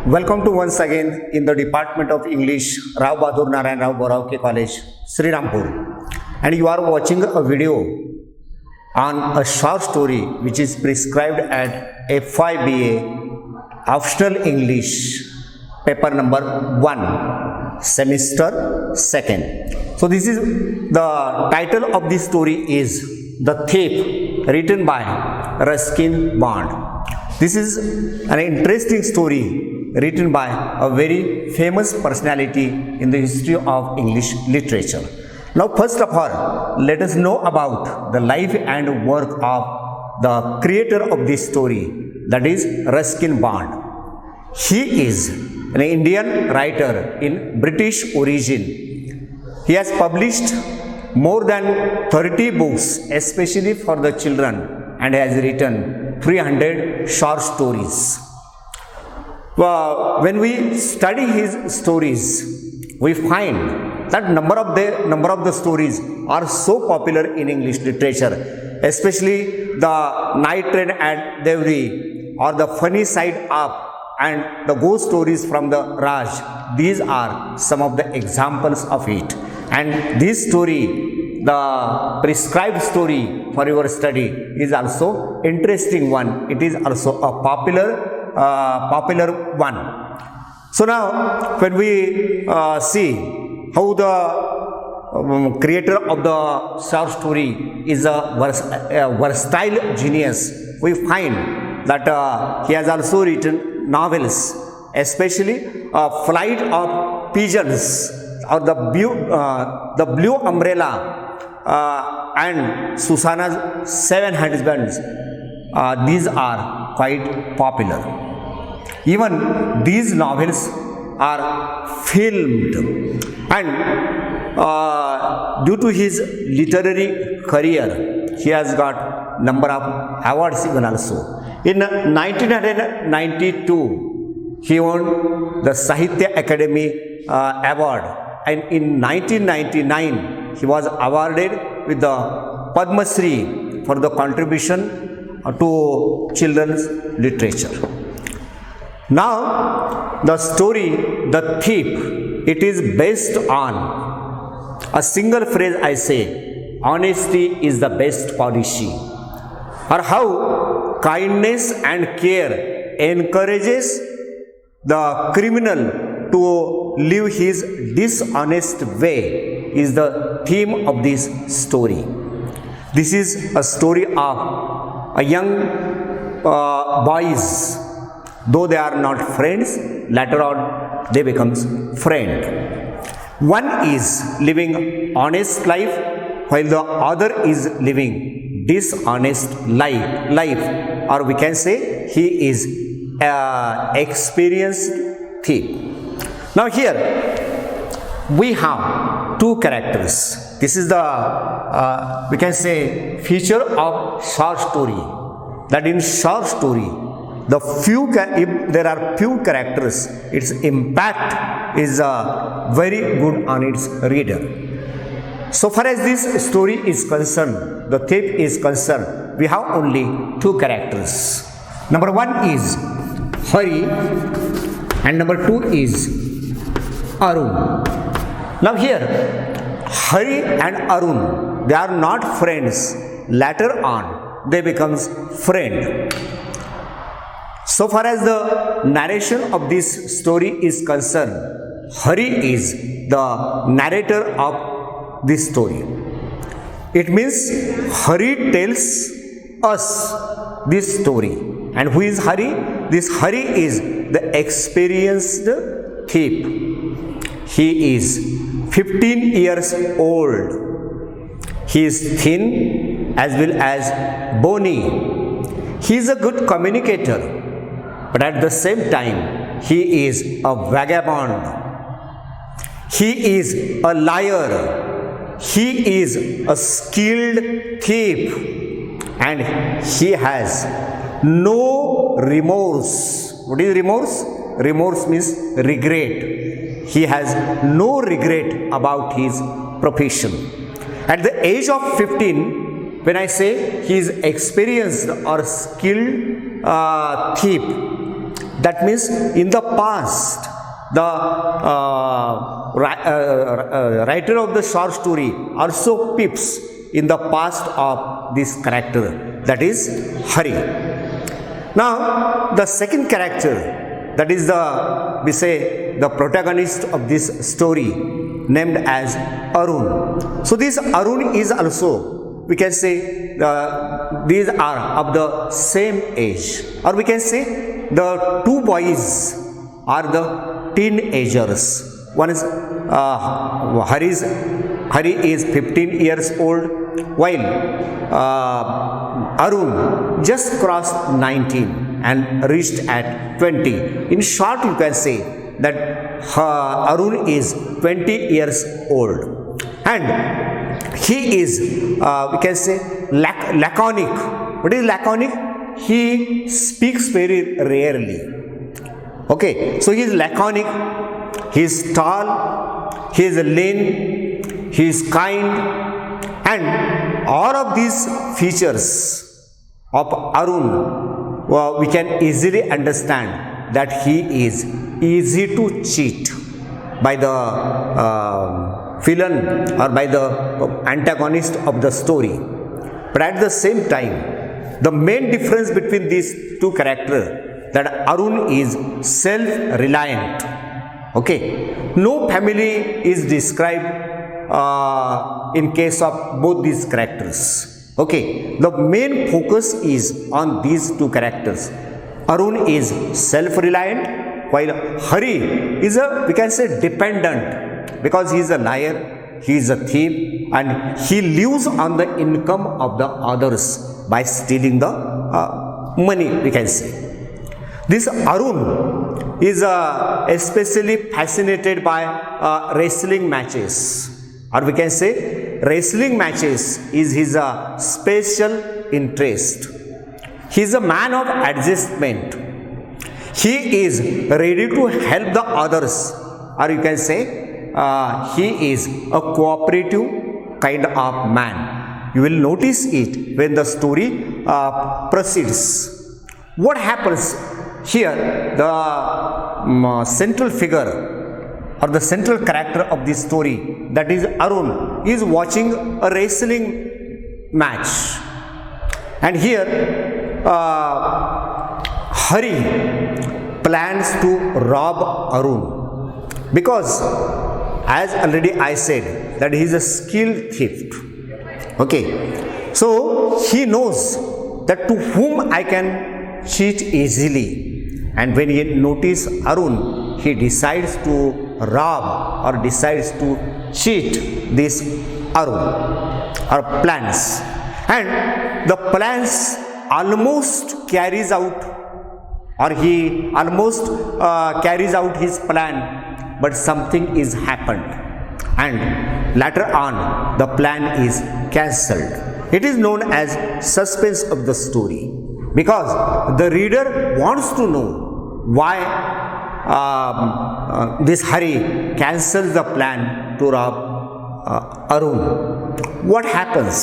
Welcome to once again in the Department of English, Rao Bahadur Narayan Rao Boravke College, Sri Rampur. And you are watching a video on a short story which is prescribed at FYBA Optional English, paper number 1, semester 2nd. So this is the title of this story is The Thief, written by Ruskin Bond. This is an interesting story written by a very famous personality in the history of English literature. Now, first of all, let us know about the life and work of the creator of this story, that is Ruskin Bond. He is an Indian writer in British origin. He has published more than 30 books, especially for the children, and has written 300 short stories. When we study his stories, we find that number of the stories are so popular in English literature, especially the Night Train at Devri or the Funny Side Up and the ghost stories from the Raj. These are some of the examples of it. And this story, the prescribed story for your study, is also interesting one. It is also a popular one. So now, when we see how the creator of the short story is a versatile genius, we find that he has also written novels, especially Flight of Pigeons or the Blue Umbrella and Susanna's Seven Husbands. These are quite popular. Even these novels are filmed, and due to his literary career, he has got number of awards even also. In 1992, he won the Sahitya Academy Award, and in 1999, he was awarded with the Padma Shri for the contribution to children's literature. Now, the story, The Thief, it is based on a single phrase, I say, honesty is the best policy, or how kindness and care encourages the criminal to live his dishonest way is the theme of this story. This is a story of a young boys. Though they are not friends, later on they become friends. One is living honest life while the other is living dishonest life, or we can say he is experienced thief. Now here we have two characters. This is the we can say feature of short story, that in short story, if there are few characters, its impact is very good on its reader. So far as this story is concerned, The Thief is concerned, we have only two characters. Number one is Hari, and number two is Arun. Now here, Hari and Arun, they are not friends. Later on, they becomes friend. So far as the narration of this story is concerned, Hari is the narrator of this story. It means Hari tells us this story. And who is Hari? This Hari is the experienced thief. He is 15 years old. He is thin as well as bony. He is a good communicator. But at the same time, he is a vagabond. He is a liar. He is a skilled thief. And he has no remorse. What is remorse? Remorse means regret. He has no regret about his profession. At the age of 15, when I say he is experienced or skilled thief, That means in the past, the writer of the short story also peeps in the past of this character, that is Hari. Now, the second character, that is the protagonist of this story, named as Arun. So this Arun is also, we can say, these are of the same age, or we can say the two boys are the teenagers. One is Hari is 15 years old, while Arun just crossed 19 and reached at 20. In short, you can say that Arun is 20 years old, and he is, we can say, laconic. What is laconic? He speaks very rarely. Okay, so he is laconic, he is tall, he is lean, he is kind, and all of these features of Arun, we can easily understand that he is easy to cheat by the villain or by the antagonist of the story. But at the same time, the main difference between these two characters, that Arun is self-reliant. Okay, no family is described in case of both these characters. Okay, the main focus is on these two characters. Arun is self-reliant, while Hari is we can say, dependent, because he is a liar, he is a thief, and he lives on the income of the others by stealing the money, we can say. This Arun is especially fascinated by wrestling matches, or we can say wrestling matches is his special interest. He is a man of adjustment. He is ready to help the others, or you can say he is a cooperative kind of man. You will notice it when the story proceeds. What happens here? The central figure or the central character of this story, that is Arun, is watching a wrestling match, and here Hari plans to rob Arun, because as already I said that he is a skilled thief. Okay, so he knows that to whom I can cheat easily, and when he notices Arun, he decides to rob or decides to cheat this Arun, or plans, and the plans almost carries out, or he almost carries out his plan, but something is happened, and later on the plan is cancelled. It is known as suspense of the story, because the reader wants to know why this Hari cancels the plan to rob Arun. What happens?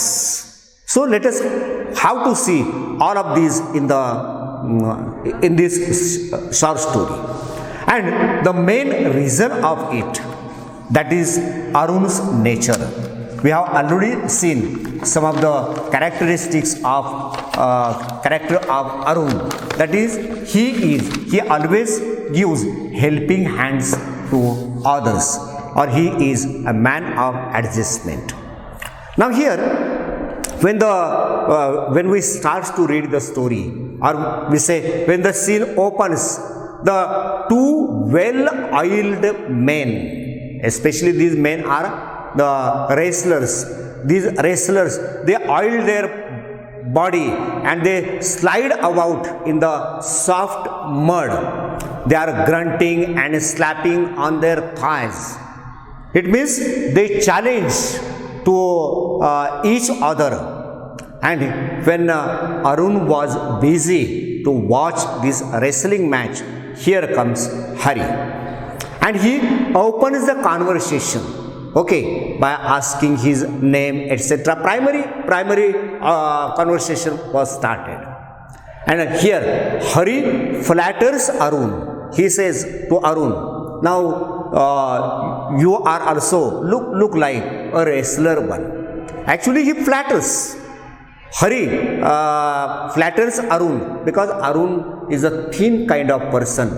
So let us have to see all of these in this short story, and the main reason of it, that is Arun's nature. We have already seen some of the characteristics of character of Arun. That is, he always gives helping hands to others, or he is a man of adjustment. Now here, when we start to read the story, or we say when the scene opens, the two well-oiled men, especially these men are the wrestlers. These wrestlers, they oil their body and they slide about in the soft mud. They are grunting and slapping on their thighs. It means they challenge to each other. And when Arun was busy to watch this wrestling match, here comes Hari, and he opens the conversation, okay, by asking his name, etc. Primary conversation was started, And here, Hari flatters Arun. He says to Arun, now you are also look like a wrestler one. Actually, he flatters. Hari flatters Arun because Arun is a thin kind of person.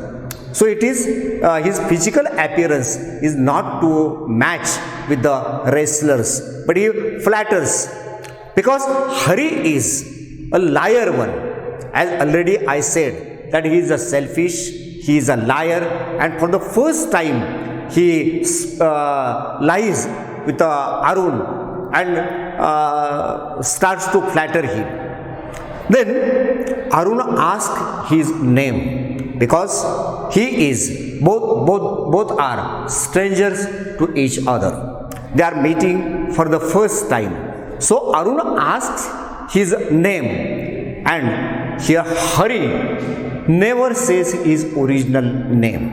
So it is his physical appearance is not to match with the wrestlers, but he flatters because Hari is a liar one. As already I said that he is a selfish, he is a liar, and for the first time he lies with Arun and starts to flatter him. Then Arun asks his name because he is both are strangers to each other. They are meeting for the first time. So Arun asks his name, and here Hari never says his original name.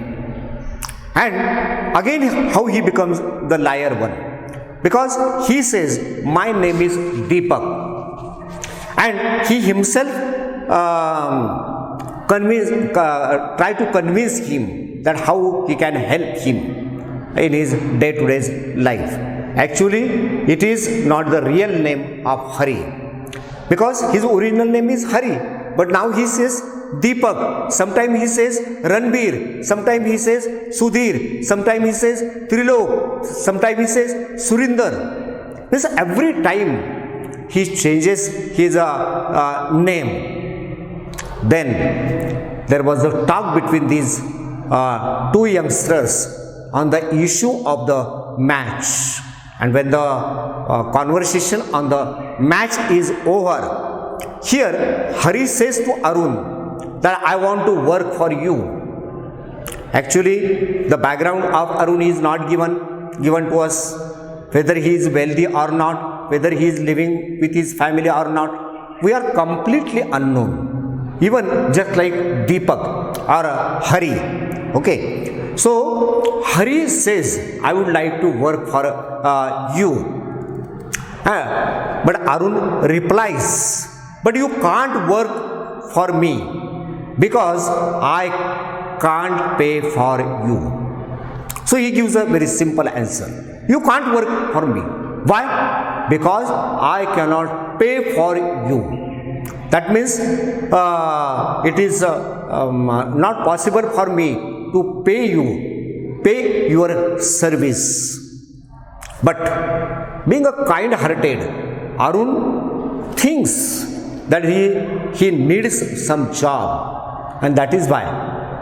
And again, how he becomes the liar one? Because he says, my name is Deepak. And he himself try to convince him that how he can help him in his day-to-day life. Actually, it is not the real name of Hari, because his original name is Hari, but now he says Deepak. Sometimes he says Ranbir, sometimes he says Sudhir, sometimes he says Trilok, sometimes he says Surinder. This every time he changes his name. Then there was a talk between these two youngsters on the issue of the match. And when the conversation on the match is over, here Hari says to Arun that I want to work for you. Actually, the background of Arun is not given to us, whether he is wealthy or not, whether he is living with his family or not. We are completely unknown, even just like Deepak or Hari. Okay. So Hari says, I would like to work for you. But Arun replies, but you can't work for me because I can't pay for you. So he gives a very simple answer. You can't work for me. Why? Because I cannot pay for you. That means it is not possible for me to pay your service. But being a kind-hearted, Arun thinks that he needs some job, and that is why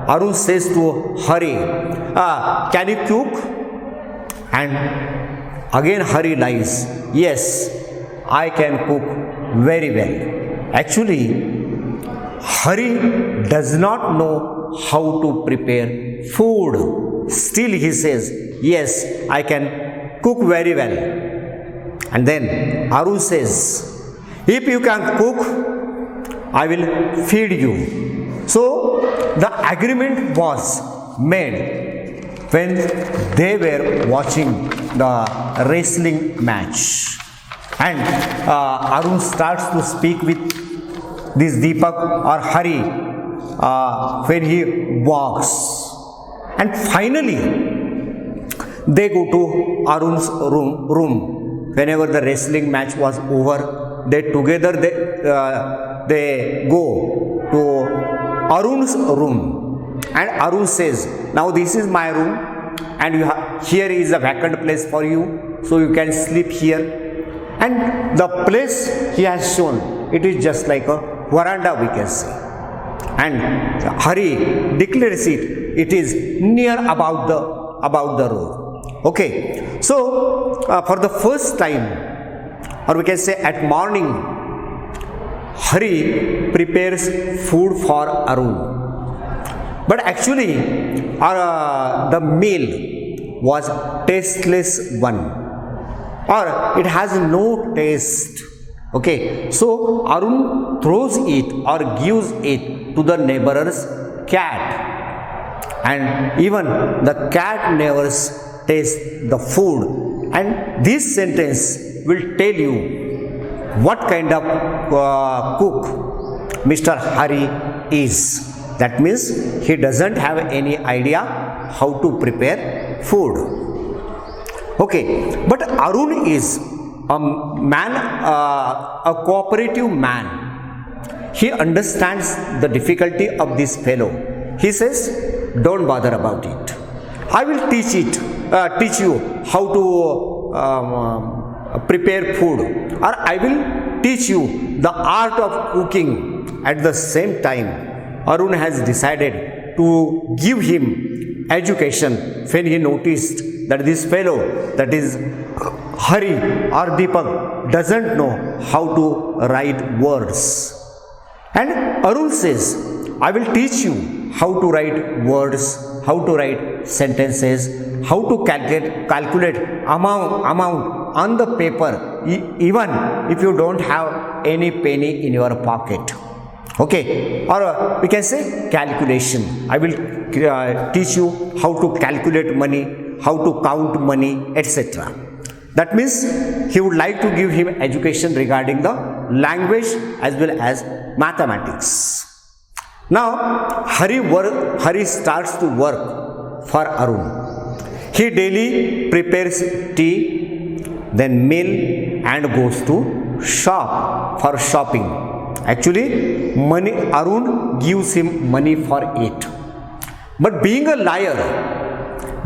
Arun says to Hari, can you cook? And again Hari lies, yes, I can cook very well. Actually, Hari does not know how to prepare food. Still he says, yes, I can cook very well. And then Arun says, if you can cook, I will feed you. So the agreement was made when they were watching the wrestling match. And Arun starts to speak with this Deepak or Hari when he walks. And finally, they go to Arun's room. Whenever the wrestling match was over, they go to Arun's room. And Arun says, now this is my room, and here is a vacant place for you, so you can sleep here. And the place he has shown, it is just like a veranda, we can say. And Hari declares it is near about the road. Okay, so for the first time, or we can say at morning, Hari prepares food for Arun. But actually, the meal was tasteless one, or it has no taste. Okay, so Arun throws it or gives it to the neighbor's cat, and even the cat never tastes the food. And this sentence will tell you what kind of cook Mr. Hari is. That means he doesn't have any idea how to prepare food. Okay, but Arun is a man, a cooperative man. He understands the difficulty of this fellow. He says, don't bother about it. I will teach you how to prepare food, or I will teach you the art of cooking. At the same time, Arun has decided to give him education when he noticed that this fellow, that is Hari or Deepak, doesn't know how to write words. And Arun says, I will teach you how to write words, how to write sentences, how to calculate amount on the paper, even if you don't have any penny in your pocket. Okay, or we can say calculation. I will teach you how to calculate money, how to count money, etc. That means he would like to give him education regarding the language as well as mathematics. Now Hari starts to work for Arun. He daily prepares tea, then meal, and goes to shop for shopping. Actually, Arun gives him money for it. But being a liar,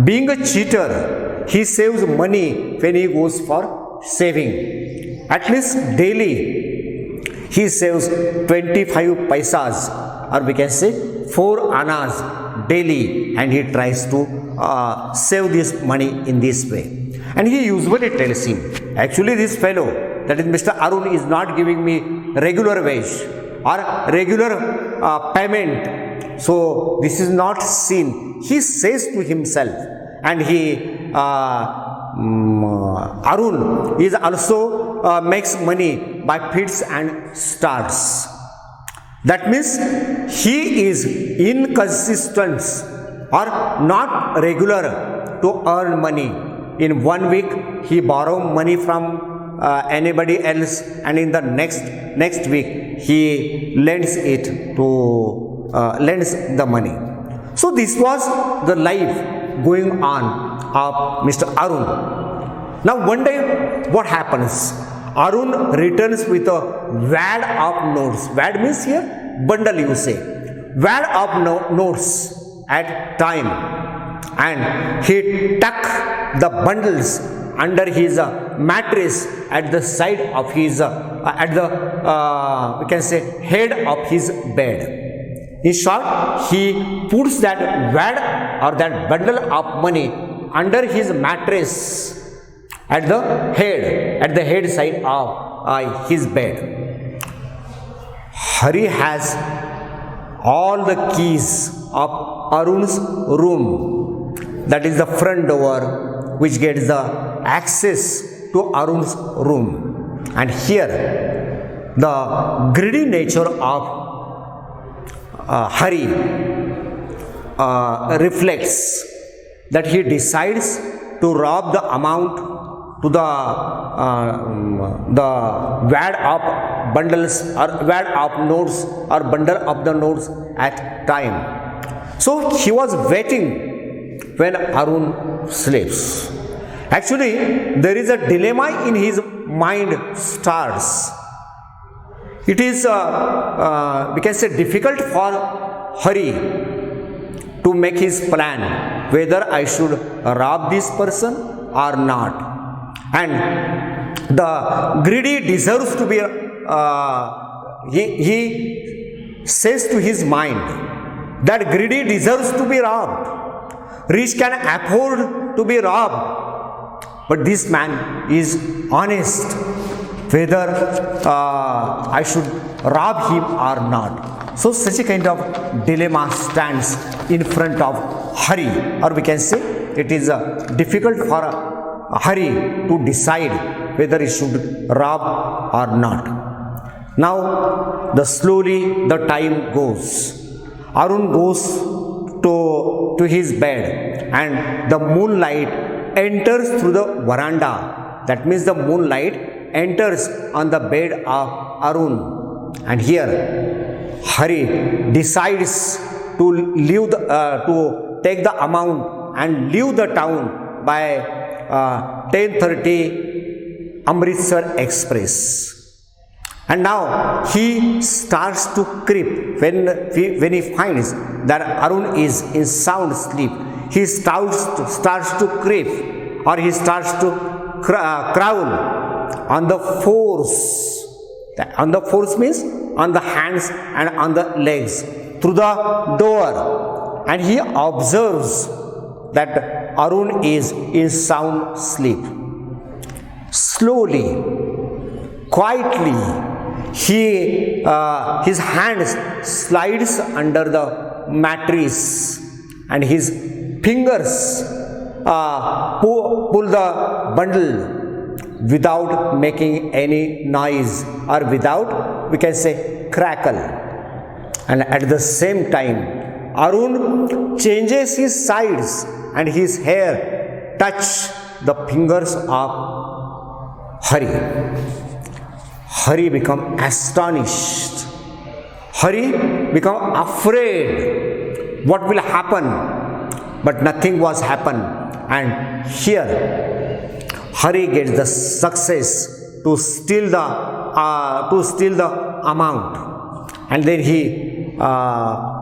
being a cheater, he saves money when he goes for saving. At least daily, he saves 25 paisas, or we can say 4 annas daily, and he tries to save this money in this way. And he usually tells him, actually this fellow, that is Mr. Arun, is not giving me regular wage or regular payment. So this is not seen. He says to himself, and Arun is also makes money by fits and starts. That means he is inconsistent or not regular to earn money. In 1 week, he borrows money from anybody else, and in the next week, he lends the money. So this was the life going on of Mr. Arun. Now one day, what happens? Arun returns with a wad of notes. Wad means here bundle, you say. Wad of notes at time, and he tuck the bundles under his mattress at the side of his we can say head of his bed. In short, he puts that wad or that bundle of money under his mattress at the head side of his bed. Hari has all the keys of Arun's room, that is the front door which gets the access to Arun's room. And here the greedy nature of Hari reflects that he decides to rob the amount to the wad of bundles or wad of notes or bundle of the notes at time. So he was waiting when Arun sleeps. Actually, there is a dilemma in his mind starts. It is we can say difficult for Hari to make his plan whether I should rob this person or not. And the greedy deserves to be he says to his mind that greedy deserves to be robbed. Rich can afford to be robbed, but this man is honest whether I should rob him or not. So such a kind of dilemma stands in front of Hari, or we can say it is difficult for Hari to decide whether he should rob or not. Now slowly the time goes. Arun goes to his bed, and the moonlight enters through the veranda. That means the moonlight enters on the bed of Arun, and here Hari decides to leave to take the amount and leave the town by 10:30 Amritsar Express. And now he starts to creep when he finds that Arun is in sound sleep. He starts to creep, or he starts to crawl on the force. On the force means on the hands and on the legs through the door, and he observes that Arun is in sound sleep. Slowly, quietly, his hands slides under the mattress, and his fingers pull the bundle without making any noise, or without, we can say, crackle. And at the same time, Arun changes his sides and his hair touch the fingers of Hari. Hari become astonished. Hari become afraid. What will happen? But nothing was happen. And here Hari gets the success to steal the amount, and then he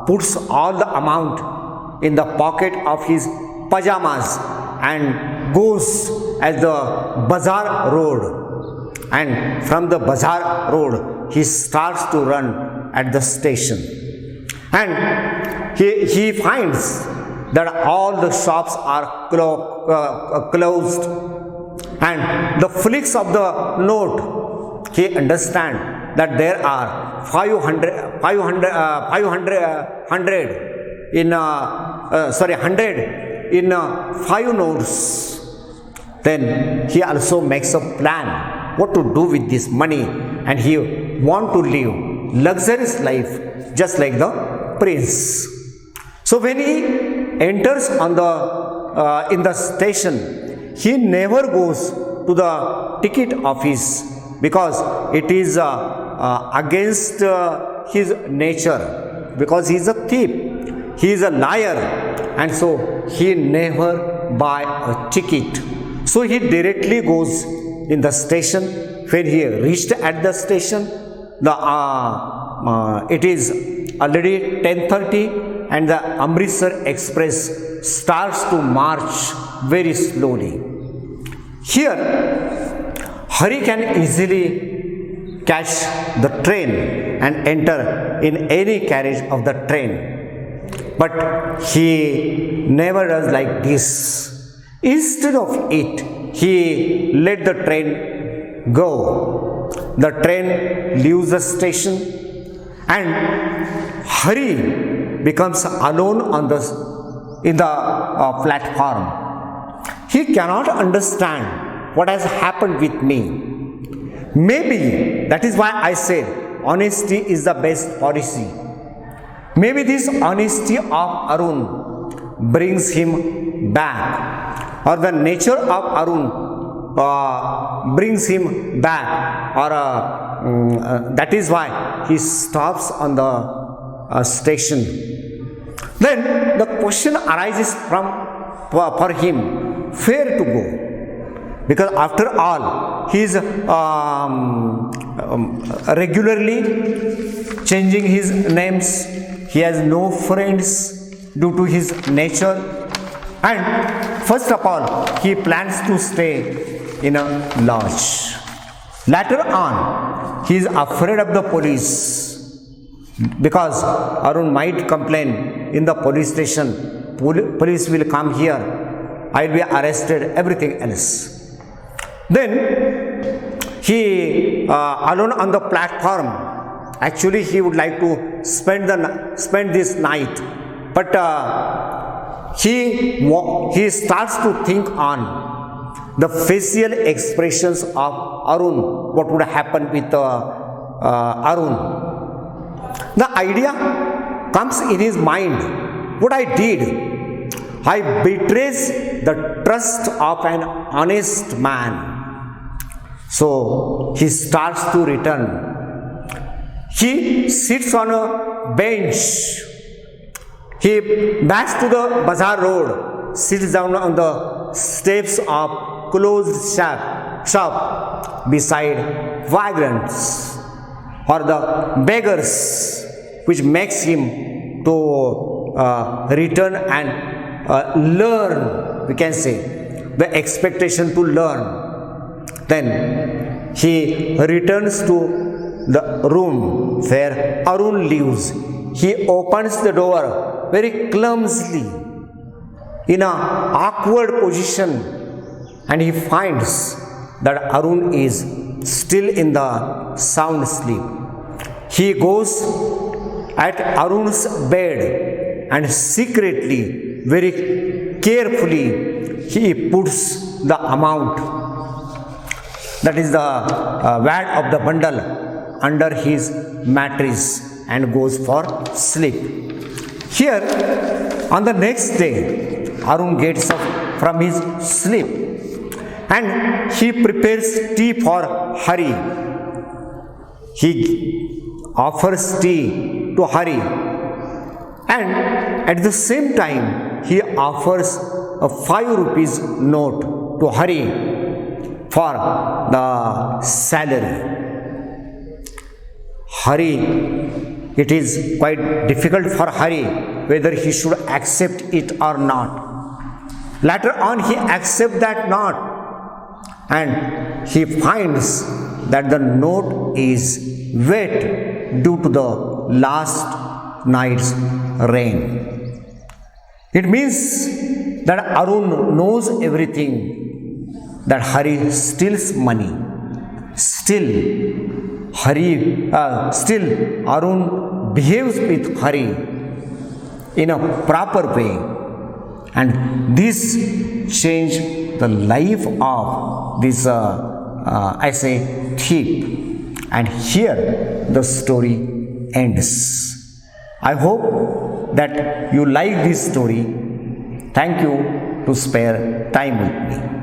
puts all the amount in the pocket of his pajamas and goes at the bazaar road. And from the bazaar road, he starts to run at the station, and he finds that all the shops are closed, and the flicks of the note, he understands that there are 100 in 5 notes. Then he also makes a plan what to do with this money, and he want to live luxurious life just like the prince. So when he enters in the station, he never goes to the ticket office because it is against his nature, because he is a thief, he is a liar, and so he never buy a ticket. So he directly goes in the station. When he reached at the station, it is already 10:30, and the Amritsar Express starts to march very slowly. Here, Hari can easily catch the train and enter in any carriage of the train, but he never does like this. Instead of it, he let the train go. The train leaves the station, and Hari becomes alone in the platform. He cannot understand what has happened with me. Maybe that is why I said honesty is the best policy. Maybe this honesty of Arun brings him back, or the nature of Arun brings him back, or that is why he stops on the station. Then the question arises for him where to go, because after all he is regularly changing his names. He has no friends due to his nature, and first of all he plans to stay in a lodge. Later on, he is afraid of the police, because Arun might complain in the police station, police will come here, I will be arrested, everything else. Then he alone on the platform, actually he would like to spend this night, but he starts to think on the facial expressions of Arun, what would happen with Arun. The idea comes in his mind, what I did, I betrays the trust of an honest man. So he starts to return. He sits on a bench. He backs to the bazaar road, sits down on the steps of closed shop beside vagrants or the beggars, which makes him to return and learn, we can say, the expectation to learn. Then he returns to the room where Arun lives. He opens the door very clumsily in an awkward position, and he finds that Arun is still in the sound sleep. He goes at Arun's bed and secretly, very carefully, he puts the amount, that is the value of the bundle, under his mattress and goes for sleep. Here, on the next day, Arun gets up from his sleep and he prepares tea for Hari. He offers tea to Hari, and at the same time he offers a 5 rupees note to Hari for the salary. Hari, it is quite difficult for Hari whether he should accept it or not. Later on he accepts that note, and he finds that the note is wet due to the last night's rain. It means that Arun knows everything, that Hari steals money. Still Arun behaves with Hari in a proper way, and this changed the life of this thief. And here the story ends. I hope that you like this story. Thank you to spare time with me.